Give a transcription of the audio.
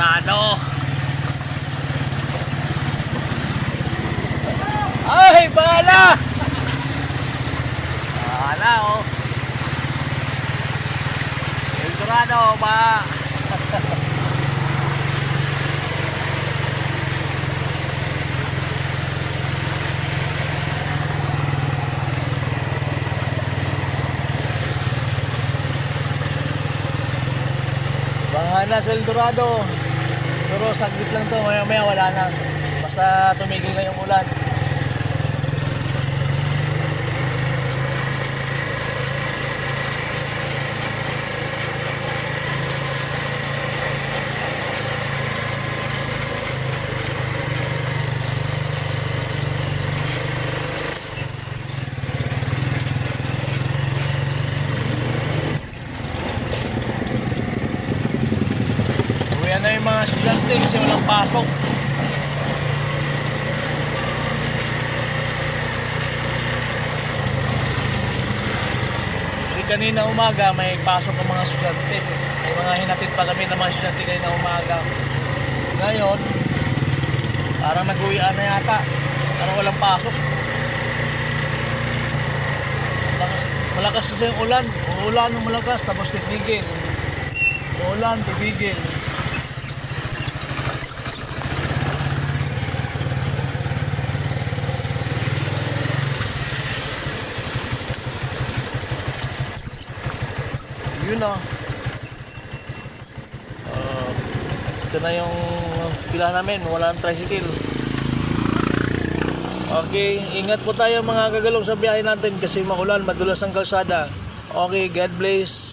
Eldorado. Ay, bala! Bala, oh. Eldorado ba? Bangana sa Eldorado. Pero saglit lang to, maya maya wala na. Basta tumigil na yung ulan. Uwi na yung mga estudyante kasi walang pasok. Kanina umaga may pasok ng mga estudyante. May mga hinatid pa kami ng mga estudyante kanina umaga. Ngayon, parang nag-uwian na yata. Parang walang pasok. Malakas kasi yung ulan. Uulan ng malakas tapos titigil. Uulan, titigil. Yun na. Ito na yung pila namin. Wala ng tricycle. Okay, ingat po tayo mga kagalaw sa biyahe natin kasi maulan, madulas ang kalsada. Okay, God bless.